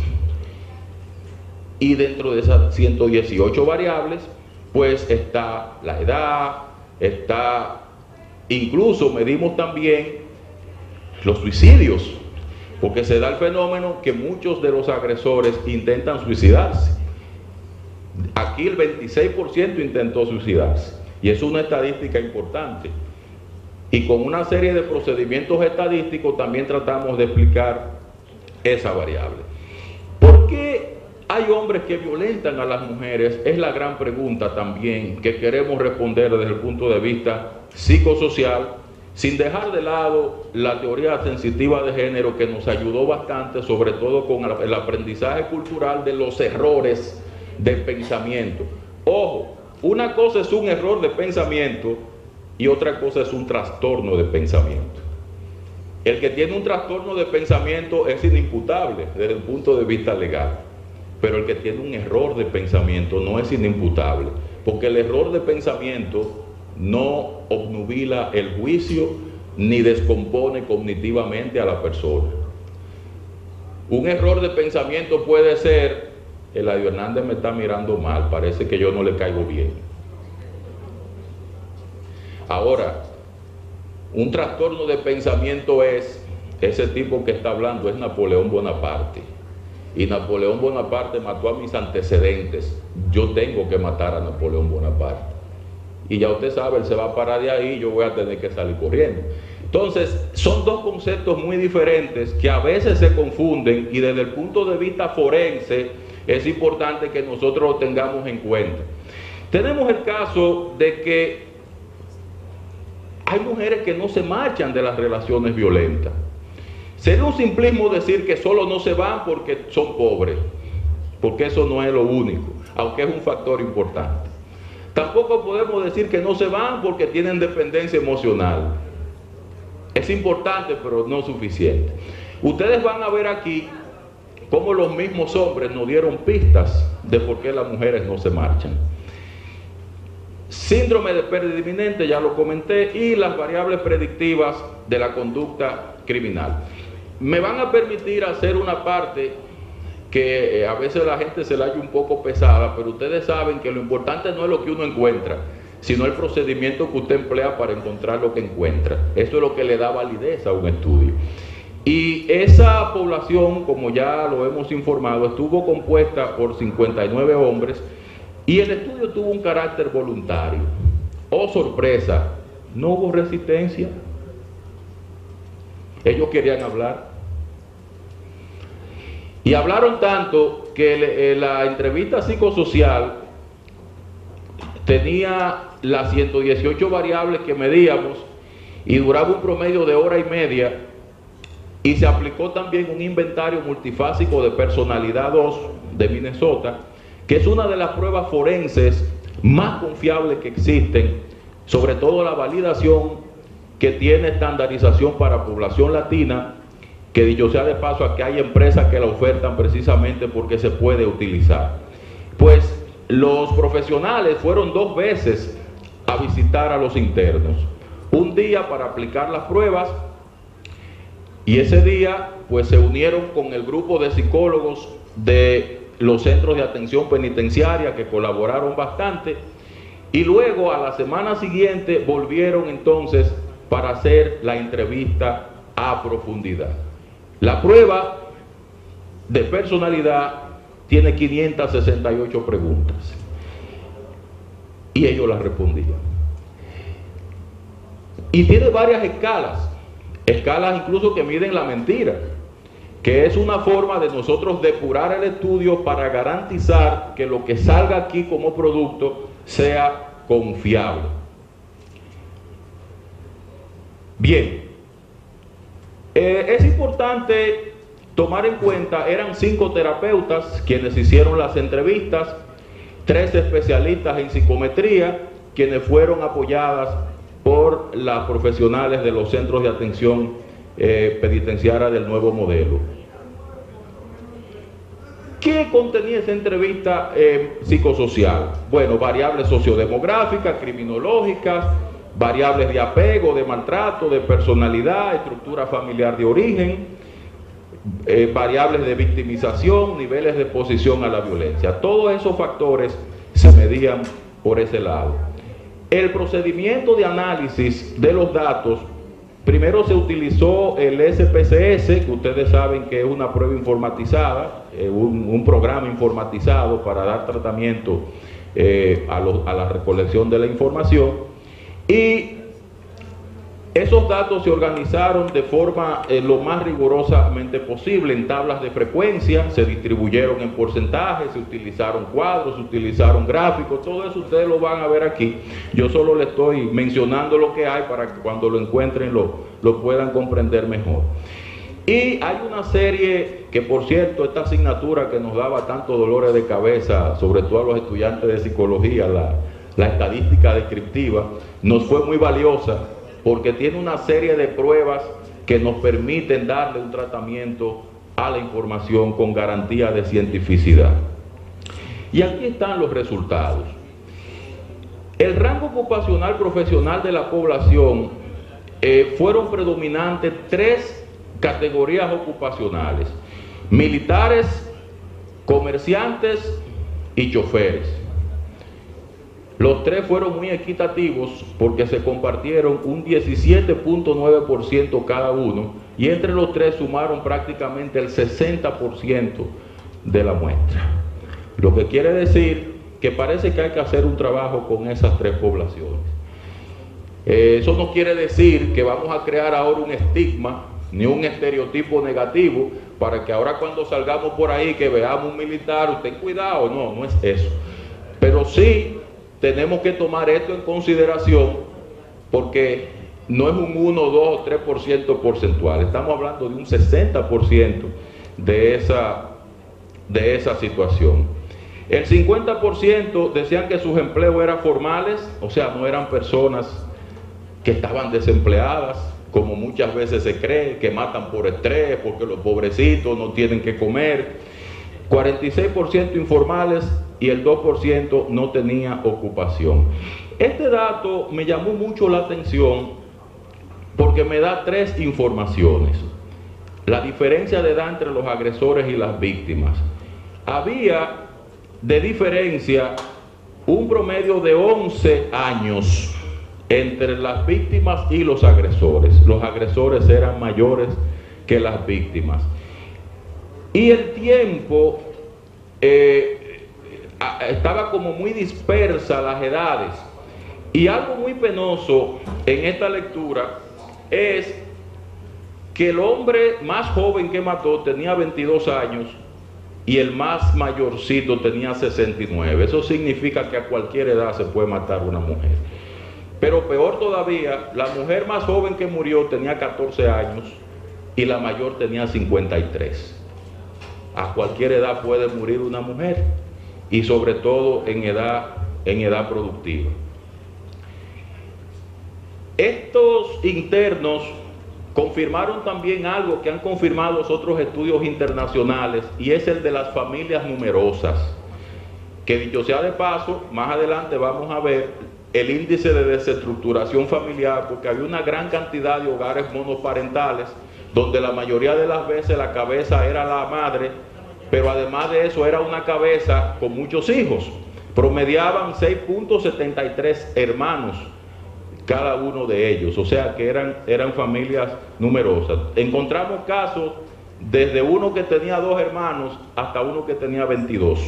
Y dentro de esas 118 variables, pues está la edad, incluso medimos también los suicidios, porque se da el fenómeno que muchos de los agresores intentan suicidarse. Aquí el 26% intentó suicidarse, y es una estadística importante. Y con una serie de procedimientos estadísticos también tratamos de explicar esa variable. ¿Por qué hay hombres que violentan a las mujeres? Es la gran pregunta también que queremos responder desde el punto de vista psicosocial, sin dejar de lado la teoría sensitiva de género, que nos ayudó bastante, sobre todo con el aprendizaje cultural de los errores de pensamiento. Ojo, una cosa es un error de pensamiento y otra cosa es un trastorno de pensamiento. El que tiene un trastorno de pensamiento es inimputable desde el punto de vista legal, pero el que tiene un error de pensamiento no es inimputable, porque el error de pensamiento no obnubila el juicio ni descompone cognitivamente a la persona. Un error de pensamiento puede ser: Eladio Hernández me está mirando mal, parece que yo no le caigo bien. Ahora, un trastorno de pensamiento es ese tipo que está hablando, es Napoleón Bonaparte. Y Napoleón Bonaparte mató a mis antecedentes. Yo tengo que matar a Napoleón Bonaparte. Y ya usted sabe, él se va a parar de ahí y yo voy a tener que salir corriendo. Entonces, son dos conceptos muy diferentes que a veces se confunden, y desde el punto de vista forense es importante que nosotros lo tengamos en cuenta. Tenemos el caso de que hay mujeres que no se marchan de las relaciones violentas. Sería un simplismo decir que solo no se van porque son pobres, porque eso no es lo único, aunque es un factor importante. Tampoco podemos decir que no se van porque tienen dependencia emocional. Es importante, pero no suficiente. Ustedes van a ver aquí cómo los mismos hombres nos dieron pistas de por qué las mujeres no se marchan. Síndrome de pérdida inminente, ya lo comenté, y las variables predictivas de la conducta criminal. Me van a permitir hacer una parte que a veces la gente se la halla un poco pesada, pero ustedes saben que lo importante no es lo que uno encuentra, sino el procedimiento que usted emplea para encontrar lo que encuentra. Eso es lo que le da validez a un estudio. Y esa población, como ya lo hemos informado, estuvo compuesta por 59 hombres y el estudio tuvo un carácter voluntario. Oh, sorpresa, no hubo resistencia. Ellos querían hablar. Y hablaron tanto que la entrevista psicosocial tenía las 118 variables que medíamos y duraba un promedio de hora y media, y se aplicó también un inventario multifásico de personalidad 2 de Minnesota, que es una de las pruebas forenses más confiables que existen, sobre todo la validación que tiene estandarización para población latina, que dicho sea de paso, aquí hay empresas que la ofertan precisamente porque se puede utilizar. Pues los profesionales fueron 2 veces a visitar a los internos, un día para aplicar las pruebas, y ese día pues se unieron con el grupo de psicólogos de los centros de atención penitenciaria que colaboraron bastante, y luego a la semana siguiente volvieron entonces para hacer la entrevista a profundidad. La prueba de personalidad tiene 568 preguntas y ellos las respondían. Y tiene varias escalas incluso que miden la mentira, que es una forma de nosotros depurar el estudio para garantizar que lo que salga aquí como producto sea confiable. Bien, es importante tomar en cuenta, eran 5 terapeutas quienes hicieron las entrevistas, 3 especialistas en psicometría, quienes fueron apoyadas por las profesionales de los centros de atención penitenciaria del nuevo modelo. ¿Qué contenía esa entrevista psicosocial? Bueno, variables sociodemográficas, criminológicas, variables de apego, de maltrato, de personalidad, estructura familiar de origen, variables de victimización, niveles de exposición a la violencia. Todos esos factores se medían por ese lado. El procedimiento de análisis de los datos, primero se utilizó el SPSS, que ustedes saben que es una prueba informatizada, un programa informatizado para dar tratamiento a la recolección de la información, y esos datos se organizaron de forma lo más rigurosamente posible en tablas de frecuencia, se distribuyeron en porcentajes, se utilizaron cuadros, se utilizaron gráficos, todo eso ustedes lo van a ver aquí. Yo solo les estoy mencionando lo que hay para que cuando lo encuentren lo puedan comprender mejor. Y hay una serie que, por cierto, esta asignatura que nos daba tantos dolores de cabeza, sobre todo a los estudiantes de psicología, la estadística descriptiva, nos fue muy valiosa, porque tiene una serie de pruebas que nos permiten darle un tratamiento a la información con garantía de cientificidad. Y aquí están los resultados. El rango ocupacional profesional de la población fueron predominantes 3 categorías ocupacionales: militares, comerciantes y choferes. Los 3 fueron muy equitativos porque se compartieron un 17.9% cada uno, y entre los 3 sumaron prácticamente el 60% de la muestra. Lo que quiere decir que parece que hay que hacer un trabajo con esas 3 poblaciones. Eso no quiere decir que vamos a crear ahora un estigma ni un estereotipo negativo para que ahora cuando salgamos por ahí que veamos un militar, ten cuidado. No, no es eso. Pero sí tenemos que tomar esto en consideración porque no es un 1, 2 o 3% porcentual, estamos hablando de un 60% de esa situación. El 50% decían que sus empleos eran formales, o sea, no eran personas que estaban desempleadas, como muchas veces se cree, que matan por estrés, porque los pobrecitos no tienen que comer. 46% informales y el 2% no tenía ocupación. Este dato me llamó mucho la atención porque me da tres informaciones. La diferencia de edad entre los agresores y las víctimas. Había de diferencia un promedio de 11 años entre las víctimas y los agresores. Los agresores eran mayores que las víctimas. Y el tiempo estaba como muy dispersa las edades. Y algo muy penoso en esta lectura es que el hombre más joven que mató tenía 22 años y el más mayorcito tenía 69. Eso significa que a cualquier edad se puede matar una mujer. Pero peor todavía, la mujer más joven que murió tenía 14 años y la mayor tenía 53. A cualquier edad puede morir una mujer y sobre todo en edad productiva. Estos internos confirmaron también algo que han confirmado los otros estudios internacionales, y es el de las familias numerosas, que dicho sea de paso, más adelante vamos a ver el índice de desestructuración familiar, porque había una gran cantidad de hogares monoparentales, donde la mayoría de las veces la cabeza era la madre, pero además de eso era una cabeza con muchos hijos. Promediaban 6.73 hermanos cada uno de ellos, o sea que eran familias numerosas. Encontramos casos desde uno que tenía 2 hermanos hasta uno que tenía 22.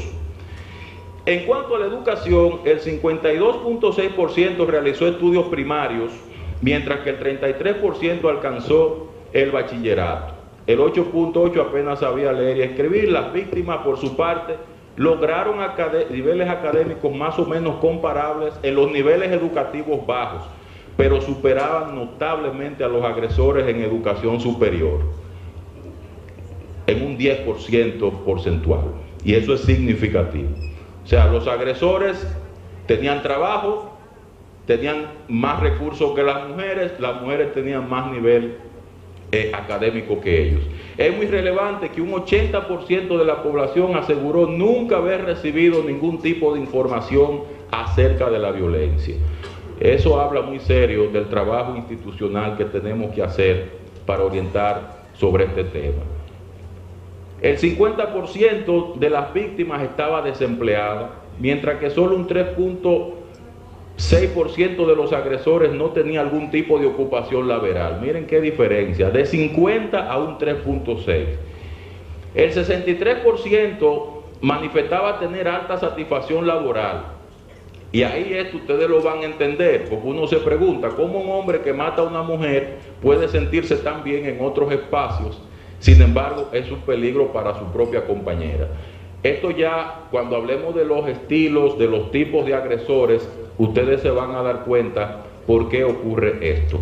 En cuanto a la educación, el 52.6% realizó estudios primarios, mientras que el 33% alcanzó el bachillerato. El 8.8% apenas sabía leer y escribir. Las víctimas, por su parte, lograron niveles académicos más o menos comparables en los niveles educativos bajos, pero superaban notablemente a los agresores en educación superior, en un 10% porcentual, y eso es significativo. O sea, los agresores tenían trabajo, tenían más recursos que las mujeres tenían más nivel académico que ellos. Es muy relevante que un 80% de la población aseguró nunca haber recibido ningún tipo de información acerca de la violencia. Eso habla muy serio del trabajo institucional que tenemos que hacer para orientar sobre este tema. El 50% de las víctimas estaba desempleada, mientras que solo un 3.6% de los agresores no tenía algún tipo de ocupación laboral. Miren qué diferencia, de 50 a un 3.6. El 63% manifestaba tener alta satisfacción laboral. Y ahí esto ustedes lo van a entender, porque uno se pregunta cómo un hombre que mata a una mujer puede sentirse tan bien en otros espacios, sin embargo es un peligro para su propia compañera. Esto ya, cuando hablemos de los estilos, de los tipos de agresores, ustedes se van a dar cuenta por qué ocurre esto.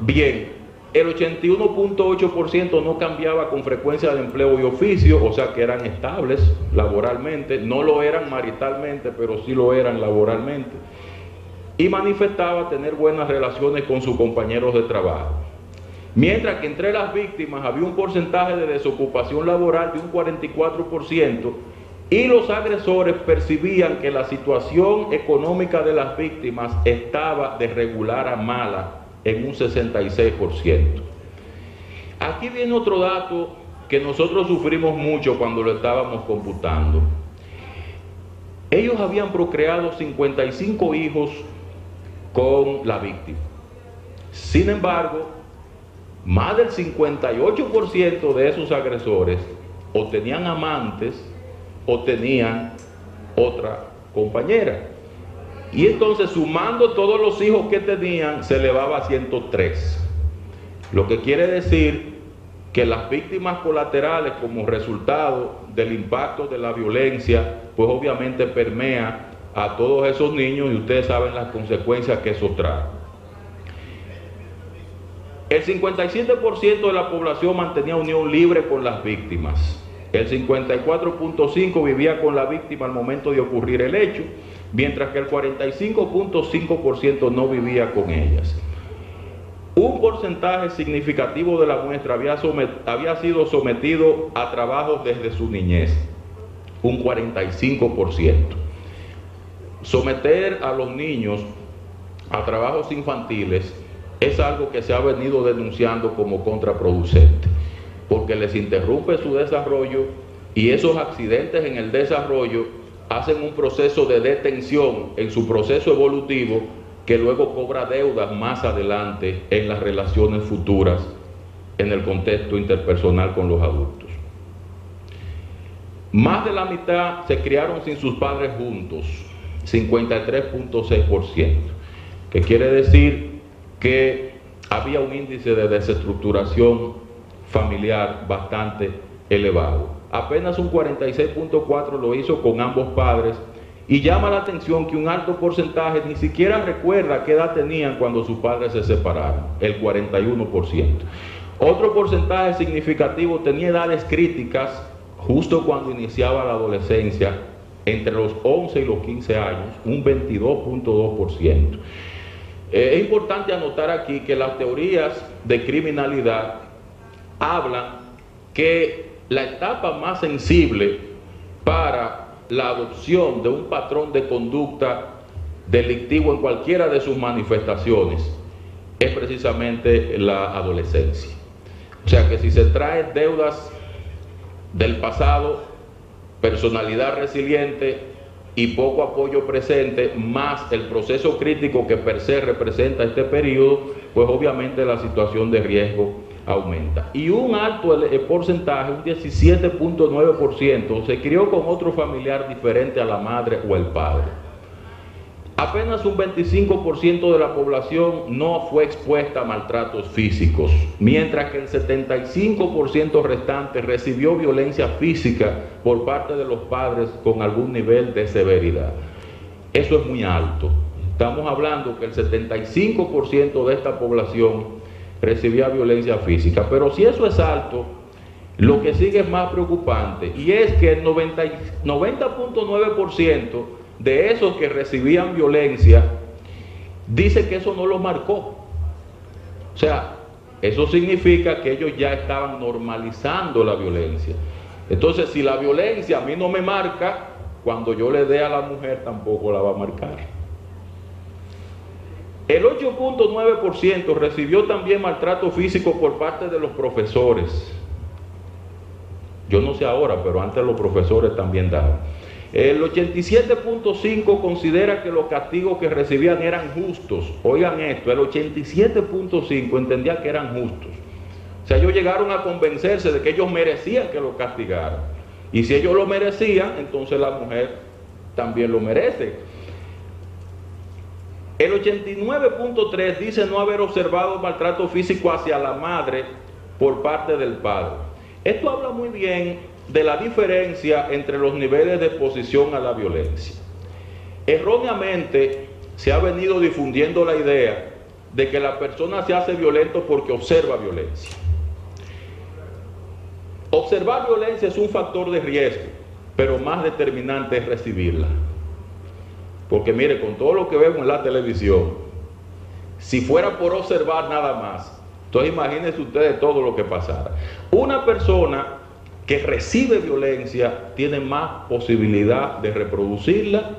Bien, el 81.8% no cambiaba con frecuencia de empleo y oficio, o sea que eran estables laboralmente, no lo eran maritalmente, pero sí lo eran laboralmente, y manifestaba tener buenas relaciones con sus compañeros de trabajo. Mientras que entre las víctimas había un porcentaje de desocupación laboral de un 44%, y los agresores percibían que la situación económica de las víctimas estaba de regular a mala en un 66%. Aquí viene otro dato que nosotros sufrimos mucho cuando lo estábamos computando. Ellos habían procreado 55 hijos con la víctima. Sin embargo, más del 58% de esos agresores o tenían amantes o tenían otra compañera. Y entonces, sumando todos los hijos que tenían, se elevaba a 103. Lo que quiere decir que las víctimas colaterales, como resultado del impacto de la violencia, pues obviamente permea a todos esos niños y ustedes saben las consecuencias que eso trae. El 57% de la población mantenía unión libre con las víctimas. El 54.5% vivía con la víctima al momento de ocurrir el hecho, mientras que el 45.5% no vivía con ellas. Un porcentaje significativo de la muestra había sido sometido a trabajos desde su niñez, un 45%. Someter a los niños a trabajos infantiles es algo que se ha venido denunciando como contraproducente, porque les interrumpe su desarrollo y esos accidentes en el desarrollo hacen un proceso de detención en su proceso evolutivo que luego cobra deudas más adelante en las relaciones futuras en el contexto interpersonal con los adultos. Más de la mitad se criaron sin sus padres juntos, 53.6%, que quiere decir que había un índice de desestructuración familiar bastante elevado. Apenas un 46.4% lo hizo con ambos padres, y llama la atención que un alto porcentaje ni siquiera recuerda qué edad tenían cuando sus padres se separaron, el 41%. Otro porcentaje significativo tenía edades críticas justo cuando iniciaba la adolescencia, entre los 11 y los 15 años, un 22.2%. Es importante anotar aquí que las teorías de criminalidad hablan que la etapa más sensible para la adopción de un patrón de conducta delictivo en cualquiera de sus manifestaciones es precisamente la adolescencia. O sea que si se traen deudas del pasado, personalidad resiliente y poco apoyo presente, más el proceso crítico que per se representa este periodo, pues obviamente la situación de riesgo aumenta. Y un alto porcentaje, un 17.9%, se crió con otro familiar diferente a la madre o el padre. Apenas un 25% de la población no fue expuesta a maltratos físicos, mientras que el 75% restante recibió violencia física por parte de los padres con algún nivel de severidad. Eso es muy alto. Estamos hablando que el 75% de esta población recibía violencia física, pero si eso es alto, lo que sigue es más preocupante, y es que el 90.9% de esos que recibían violencia dice que eso no los marcó. O sea, eso significa que ellos ya estaban normalizando la violencia. Entonces, si la violencia a mí no me marca, cuando yo le dé a la mujer tampoco la va a marcar. El 8.9% recibió también maltrato físico por parte de los profesores. Yo no sé ahora, pero antes los profesores también daban. El 87.5% considera que los castigos que recibían eran justos. Oigan esto, el 87.5% entendía que eran justos. O sea, ellos llegaron a convencerse de que ellos merecían que los castigaran. Y si ellos lo merecían, entonces la mujer también lo merece. El 89.3% dice no haber observado maltrato físico hacia la madre por parte del padre. Esto habla muy bien de la diferencia entre los niveles de exposición a la violencia. Erróneamente se ha venido difundiendo la idea de que la persona se hace violento porque observa violencia. Observar violencia es un factor de riesgo, pero más determinante es recibirla. Porque mire, con todo lo que vemos en la televisión, si fuera por observar nada más, entonces imagínense ustedes todo lo que pasara. Una persona que recibe violencia tiene más posibilidad de reproducirla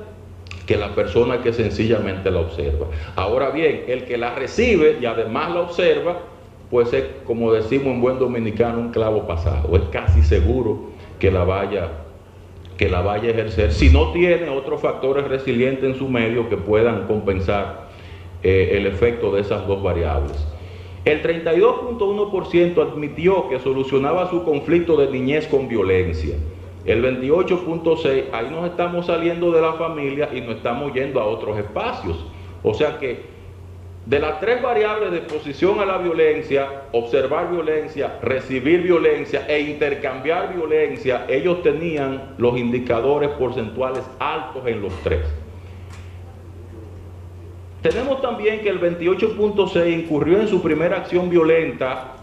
que la persona que sencillamente la observa. Ahora bien, el que la recibe y además la observa, pues es, como decimos en buen dominicano, un clavo pasado. Es casi seguro que la vaya a ejercer, si no tiene otros factores resilientes en su medio que puedan compensar el efecto de esas dos variables. El 32.1% admitió que solucionaba su conflicto de niñez con violencia. El 28.6%, ahí nos estamos saliendo de la familia y nos estamos yendo a otros espacios. O sea que de las tres variables de exposición a la violencia, observar violencia, recibir violencia e intercambiar violencia, ellos tenían los indicadores porcentuales altos en los tres. Tenemos también que el 28.6 incurrió en su primera acción violenta,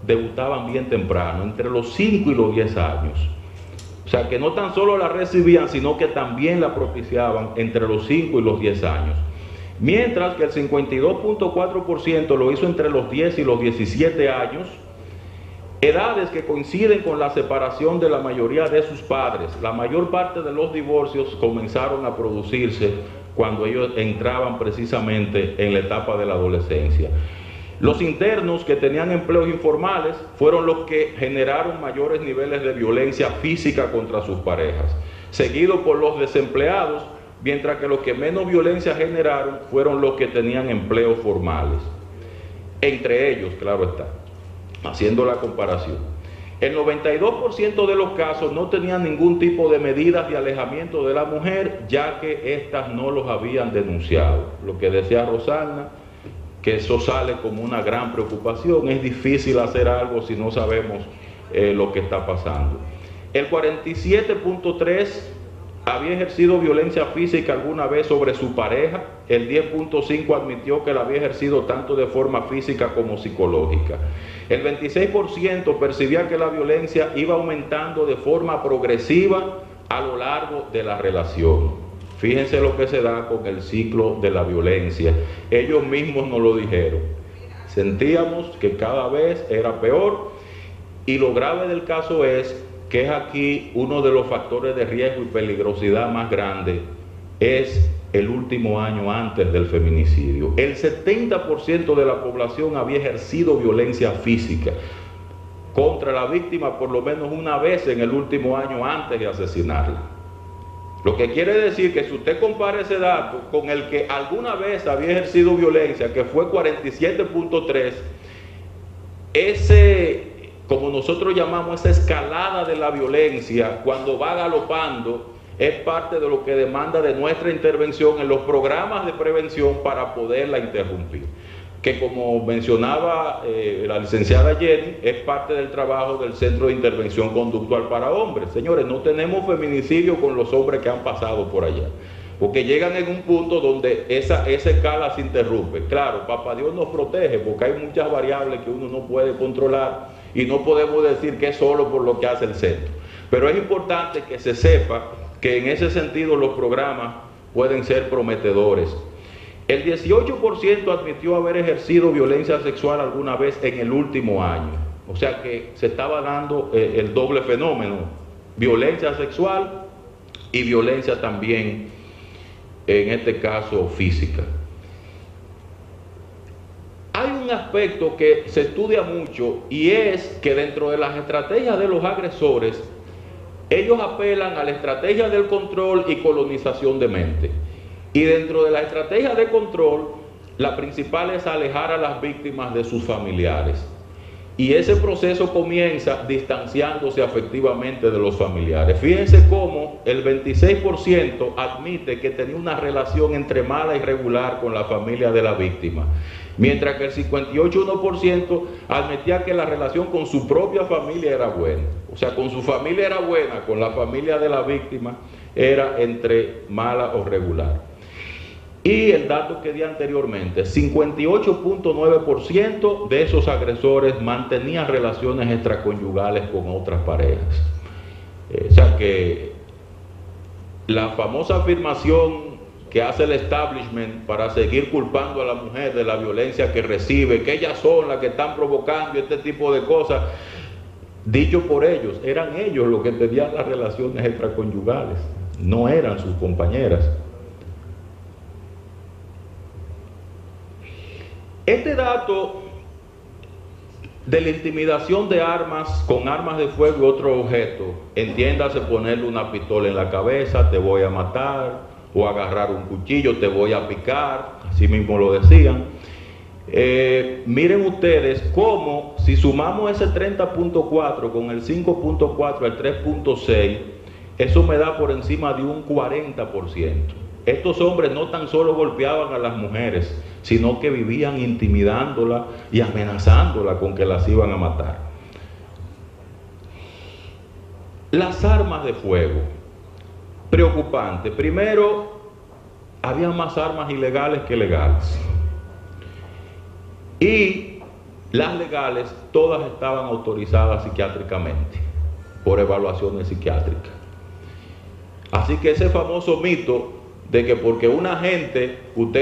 debutaban bien temprano, entre los 5 y los 10 años. O sea, que no tan solo la recibían, sino que también la propiciaban entre los 5 y los 10 años. Mientras que el 52.4% lo hizo entre los 10 y los 17 años, edades que coinciden con la separación de la mayoría de sus padres. La mayor parte de los divorcios comenzaron a producirse cuando ellos entraban precisamente en la etapa de la adolescencia. Los internos que tenían empleos informales fueron los que generaron mayores niveles de violencia física contra sus parejas, seguido por los desempleados, mientras que los que menos violencia generaron fueron los que tenían empleos formales. Entre ellos, claro está, haciendo la comparación, el 92% de los casos no tenían ningún tipo de medidas de alejamiento de la mujer, ya que éstas no los habían denunciado. Lo que decía Rosana, que eso sale como una gran preocupación. Es difícil hacer algo si no sabemos lo que está pasando. El 47.3 había ejercido violencia física alguna vez sobre su pareja. El 10.5 admitió que la había ejercido tanto de forma física como psicológica. El 26% percibía que la violencia iba aumentando de forma progresiva a lo largo de la relación. Fíjense lo que se da con el ciclo de la violencia. Ellos mismos nos lo dijeron. Sentíamos que cada vez era peor, y lo grave del caso es que es aquí uno de los factores de riesgo y peligrosidad más grande, es el último año antes del feminicidio. El 70% de la población había ejercido violencia física contra la víctima por lo menos una vez en el último año antes de asesinarla. Lo que quiere decir que si usted compara ese dato con el que alguna vez había ejercido violencia, que fue 47.3, ese, como nosotros llamamos, esa escalada de la violencia, cuando va galopando, es parte de lo que demanda de nuestra intervención en los programas de prevención para poderla interrumpir. Que, como mencionaba la licenciada Jenny, es parte del trabajo del Centro de Intervención Conductual para Hombres. Señores, no tenemos feminicidio con los hombres que han pasado por allá, porque llegan en un punto donde esa escala se interrumpe. Claro, papá Dios nos protege, porque hay muchas variables que uno no puede controlar, y no podemos decir que es solo por lo que hace el centro. Pero es importante que se sepa que en ese sentido los programas pueden ser prometedores. El 18% admitió haber ejercido violencia sexual alguna vez en el último año. O sea que se estaba dando el doble fenómeno: violencia sexual y violencia también, en este caso, física. Hay un aspecto que se estudia mucho, y es que dentro de las estrategias de los agresores, ellos apelan a la estrategia del control y colonización de mente. Y dentro de la estrategia de control, la principal es alejar a las víctimas de sus familiares. Y ese proceso comienza distanciándose afectivamente de los familiares. Fíjense cómo el 26% admite que tenía una relación entre mala y regular con la familia de la víctima, mientras que el 58% admitía que la relación con su propia familia era buena. O sea, con su familia era buena, con la familia de la víctima era entre mala o regular. Y el dato que di anteriormente, 58.9% de esos agresores mantenían relaciones extraconyugales con otras parejas. O sea que la famosa afirmación que hace el establishment para seguir culpando a la mujer de la violencia que recibe, que ellas son las que están provocando este tipo de cosas, dicho por ellos, eran ellos los que tenían las relaciones extraconyugales, no eran sus compañeras. Este dato de la intimidación de armas, con armas de fuego y otros objetos, entiéndase ponerle una pistola en la cabeza, te voy a matar, o agarrar un cuchillo, te voy a picar, así mismo lo decían. Miren ustedes cómo, si sumamos ese 30.4 con el 5.4, el 3.6, eso me da por encima de un 40%. Estos hombres no tan solo golpeaban a las mujeres, sino que vivían intimidándola y amenazándola con que las iban a matar. Las armas de fuego, preocupante. Primero, había más armas ilegales que legales. Y las legales todas estaban autorizadas psiquiátricamente, por evaluaciones psiquiátricas. Así que ese famoso mito de que porque una gente, usted